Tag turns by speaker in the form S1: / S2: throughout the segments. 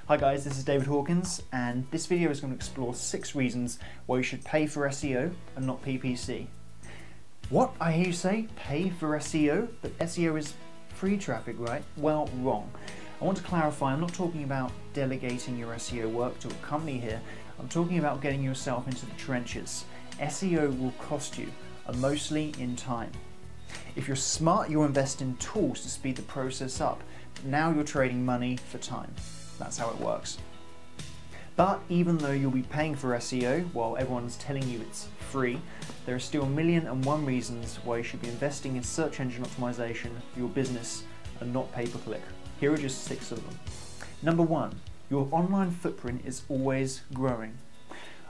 S1: Hi guys, this is David Hawkins, and this video is going to explore 6 reasons why you should pay for SEO and not PPC. What? I hear you say, pay for SEO? But SEO is free traffic, right? Well, wrong. I want to clarify, I'm not talking about delegating your SEO work to a company here. I'm talking about getting yourself into the trenches. SEO will cost you, mostly in time. If you're smart, you'll invest in tools to speed the process up. Now you're trading money for time. That's how it works. But even though you'll be paying for SEO while everyone's telling you it's free, there are still 1,000,001 reasons why you should be investing in search engine optimization for your business and not pay-per-click. Here are just 6 of them. Number 1, your online footprint is always growing.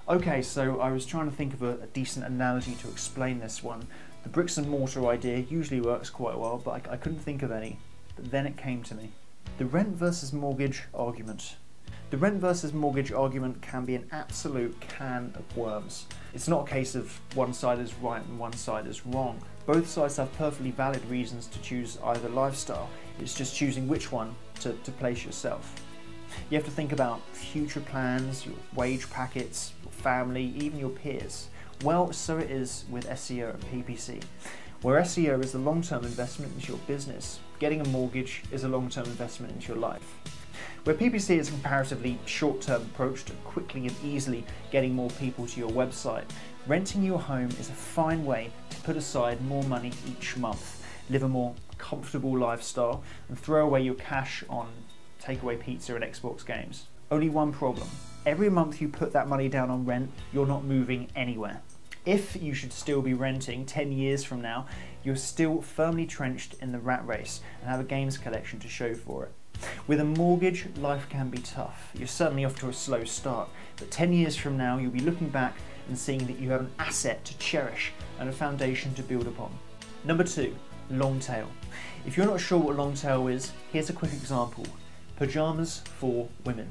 S1: Okay, so I was trying to think of a decent analogy to explain this one. The bricks and mortar idea usually works quite well, but I couldn't think of any. But then it came to me. The rent versus mortgage argument. The rent versus mortgage argument can be an absolute can of worms. It's not a case of one side is right and one side is wrong. Both sides have perfectly valid reasons to choose either lifestyle. It's just choosing which one to place yourself. You have to think about future plans, your wage packets, your family, even your peers. Well, so it is with SEO and PPC. Where SEO is a long-term investment into your business, getting a mortgage is a long-term investment into your life. Where PPC is a comparatively short-term approach to quickly and easily getting more people to your website, renting your home is a fine way to put aside more money each month, live a more comfortable lifestyle, and throw away your cash on takeaway pizza and Xbox games. Only one problem. Every month you put that money down on rent, you're not moving anywhere. If you should still be renting 10 years from now, you're still firmly trenched in the rat race and have a games collection to show for it. With a mortgage, life can be tough. You're certainly off to a slow start, but 10 years from now, you'll be looking back and seeing that you have an asset to cherish and a foundation to build upon. Number 2, long tail. If you're not sure what long tail is, here's a quick example. Pajamas for women.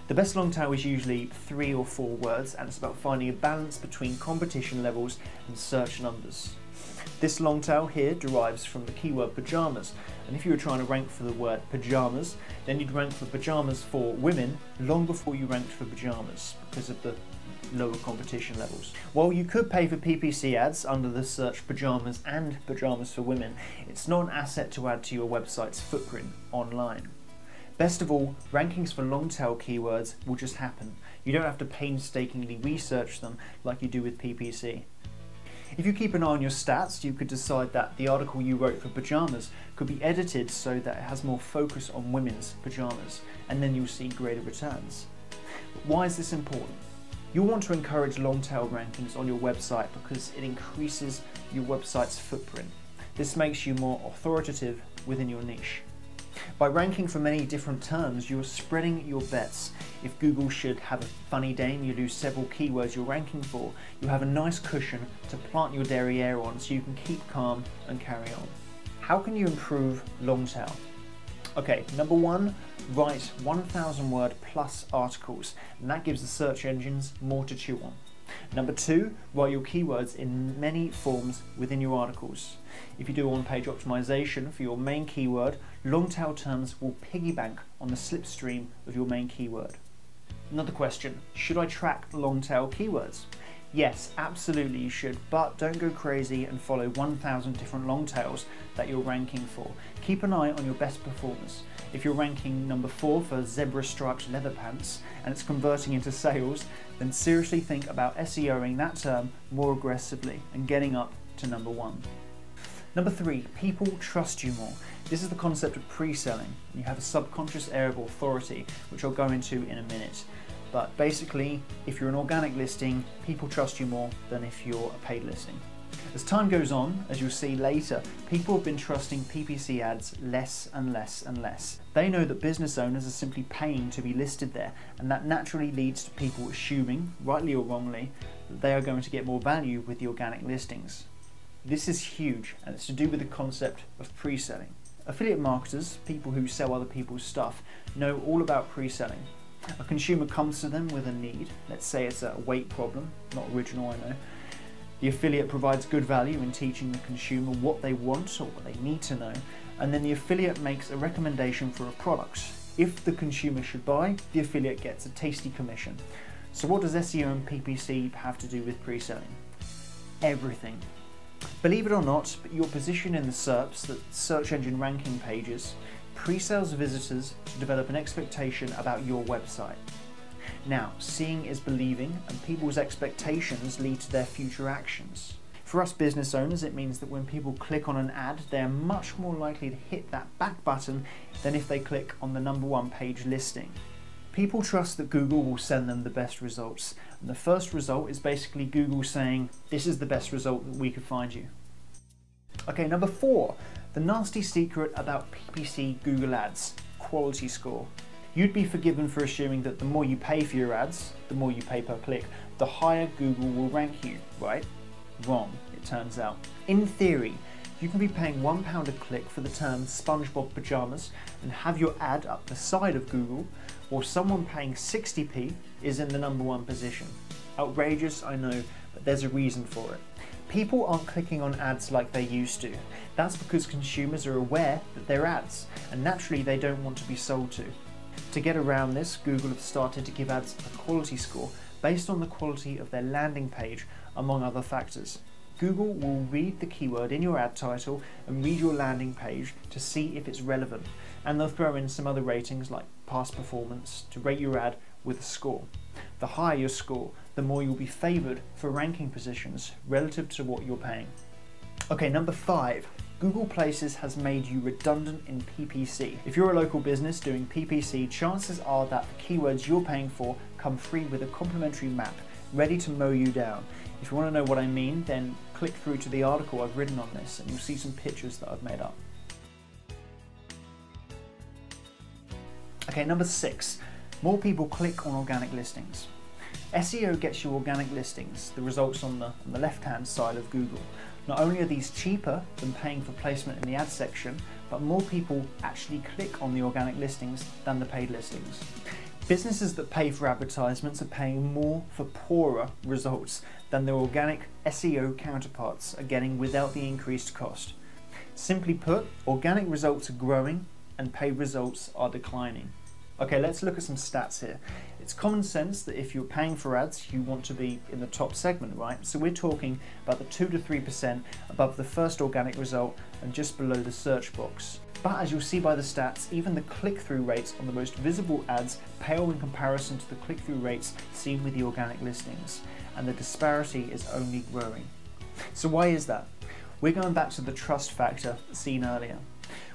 S1: The best long tail is usually 3 or 4 words, and it's about finding a balance between competition levels and search numbers. This long tail here derives from the keyword pajamas, and if you were trying to rank for the word pajamas, then you'd rank for pajamas for women long before you ranked for pajamas because of the lower competition levels. While you could pay for PPC ads under the search pajamas and pajamas for women, it's not an asset to add to your website's footprint online. Best of all, rankings for long tail keywords will just happen. You don't have to painstakingly research them like you do with PPC. If you keep an eye on your stats, you could decide that the article you wrote for pajamas could be edited so that it has more focus on women's pajamas, and then you'll see greater returns. But why is this important? You'll want to encourage long tail rankings on your website because it increases your website's footprint. This makes you more authoritative within your niche. By ranking for many different terms, you're spreading your bets. If Google should have a funny day and you lose several keywords you're ranking for, you have a nice cushion to plant your derriere on so you can keep calm and carry on. How can you improve long tail? Okay, number 1, write 1,000 word plus articles, and that gives the search engines more to chew on. Number 2, write your keywords in many forms within your articles. If you do on-page optimization for your main keyword, long tail terms will piggyback on the slipstream of your main keyword. Another question, should I track long tail keywords? Yes, absolutely you should, but don't go crazy and follow 1,000 different long tails that you're ranking for. Keep an eye on your best performers. If you're ranking number 4 for zebra striped leather pants and it's converting into sales, then seriously think about SEOing that term more aggressively and getting up to number 1. Number 3, people trust you more. This is the concept of pre-selling. You have a subconscious air of authority, which I'll go into in a minute. But basically, if you're an organic listing, people trust you more than if you're a paid listing. As time goes on, as you'll see later, people have been trusting PPC ads less and less and less. They know that business owners are simply paying to be listed there, and that naturally leads to people assuming, rightly or wrongly, that they are going to get more value with the organic listings. This is huge, and it's to do with the concept of pre-selling. Affiliate marketers, people who sell other people's stuff, know all about pre-selling. A consumer comes to them with a need, let's say it's a weight problem, not original I know. The affiliate provides good value in teaching the consumer what they want or what they need to know, and then the affiliate makes a recommendation for a product, If the consumer should buy, the affiliate gets a tasty commission. So what does SEO and PPC have to do with pre-selling? Everything. Believe it or not, but your position in the SERPs, the search engine ranking pages, pre-sales visitors to develop an expectation about your website. Now, seeing is believing, and people's expectations lead to their future actions. For us business owners, it means that when people click on an ad, they're much more likely to hit that back button than if they click on the #1 page listing. People trust that Google will send them the best results, and the first result is basically Google saying, this is the best result that we could find you. Okay, number 4, the nasty secret about PPC Google Ads, quality score. You'd be forgiven for assuming that the more you pay for your ads, the more you pay per click, the higher Google will rank you, right? Wrong, it turns out. In theory, you can be paying £1 a click for the term SpongeBob Pyjamas and have your ad up the side of Google, or someone paying 60p is in the #1 position. Outrageous, I know, but there's a reason for it. People aren't clicking on ads like they used to. That's because consumers are aware that they're ads, and naturally they don't want to be sold to. To get around this, Google have started to give ads a quality score based on the quality of their landing page, among other factors. Google will read the keyword in your ad title and read your landing page to see if it's relevant, and they'll throw in some other ratings like past performance to rate your ad with a score. The higher your score, the more you'll be favoured for ranking positions relative to what you're paying. Okay, number 5. Google Places has made you redundant in PPC. If you're a local business doing PPC, chances are that the keywords you're paying for come free with a complimentary map, ready to mow you down. If you want to know what I mean, then click through to the article I've written on this and you'll see some pictures that I've made up. Okay, number 6. More people click on organic listings. SEO gets you organic listings, the results on the left-hand side of Google. Not only are these cheaper than paying for placement in the ad section, but more people actually click on the organic listings than the paid listings. Businesses that pay for advertisements are paying more for poorer results than their organic SEO counterparts are getting without the increased cost. Simply put, organic results are growing and paid results are declining. Okay, let's look at some stats here. It's common sense that if you're paying for ads, you want to be in the top segment, right? So we're talking about the 2 to 3% above the first organic result and just below the search box. But as you'll see by the stats, even the click-through rates on the most visible ads pale in comparison to the click-through rates seen with the organic listings, and the disparity is only growing. So why is that? We're going back to the trust factor seen earlier.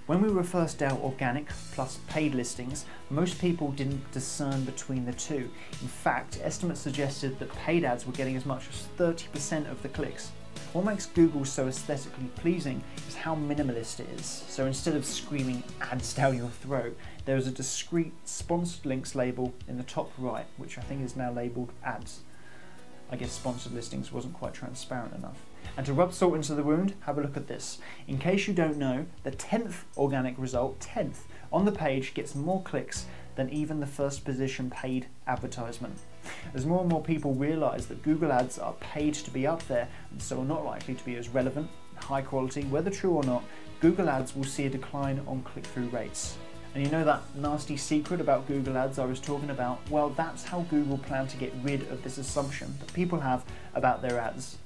S1: When we were first out organic plus paid listings, most people didn't discern between the two. In fact, estimates suggested that paid ads were getting as much as 30% of the clicks. What makes Google so aesthetically pleasing is how minimalist it is. So instead of screaming ads down your throat, there is a discrete sponsored links label in the top right, which I think is now labelled ads. I guess sponsored listings wasn't quite transparent enough. And to rub salt into the wound, have a look at this. In case you don't know, the 10th organic result, 10th, on the page gets more clicks than even the first position paid advertisement. As more and more people realise that Google ads are paid to be up there and so are not likely to be as relevant, high quality, whether true or not, Google ads will see a decline on click-through rates. And you know that nasty secret about Google ads I was talking about? Well, that's how Google plan to get rid of this assumption that people have about their ads.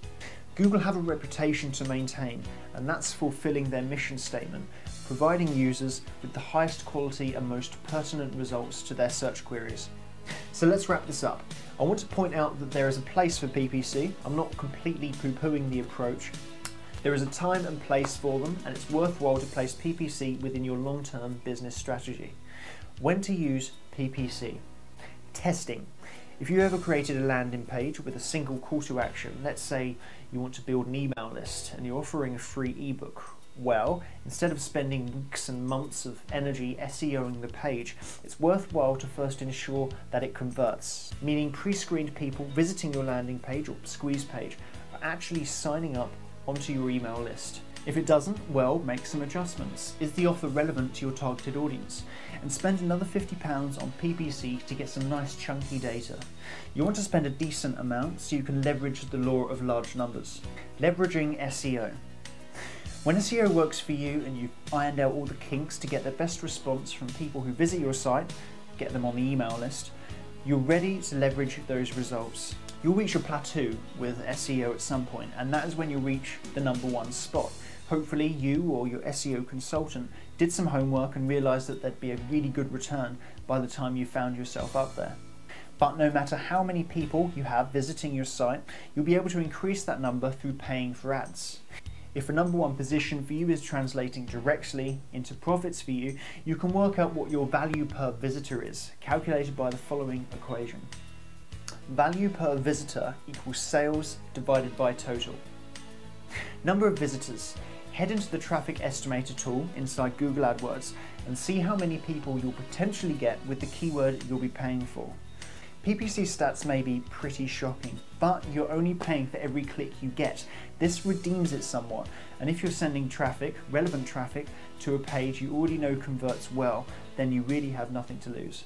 S1: Google have a reputation to maintain, and that's fulfilling their mission statement, providing users with the highest quality and most pertinent results to their search queries. So let's wrap this up. I want to point out that there is a place for PPC. I'm not completely poo-pooing the approach. There is a time and place for them, and it's worthwhile to place PPC within your long-term business strategy. When to use PPC? Testing. If you ever created a landing page with a single call to action, let's say you want to build an email list and you're offering a free ebook, well, instead of spending weeks and months of energy SEOing the page, it's worthwhile to first ensure that it converts, meaning pre-screened people visiting your landing page or squeeze page are actually signing up onto your email list. If it doesn't, well, make some adjustments. Is the offer relevant to your targeted audience? And spend another £50 on PPC to get some nice chunky data. You want to spend a decent amount so you can leverage the law of large numbers. Leveraging SEO. When SEO works for you and you've ironed out all the kinks to get the best response from people who visit your site, get them on the email list, you're ready to leverage those results. You'll reach a plateau with SEO at some point, and that is when you'll reach the #1 spot. Hopefully you or your SEO consultant did some homework and realized that there'd be a really good return by the time you found yourself up there. But no matter how many people you have visiting your site, you'll be able to increase that number through paying for ads. If a #1 position for you is translating directly into profits for you, you can work out what your value per visitor is, calculated by the following equation. Value per visitor equals sales divided by total. Number of visitors. Head into the traffic estimator tool inside Google AdWords and see how many people you'll potentially get with the keyword you'll be paying for. PPC stats may be pretty shocking, but you're only paying for every click you get. This redeems it somewhat, and if you're sending traffic, relevant traffic, to a page you already know converts well, then you really have nothing to lose.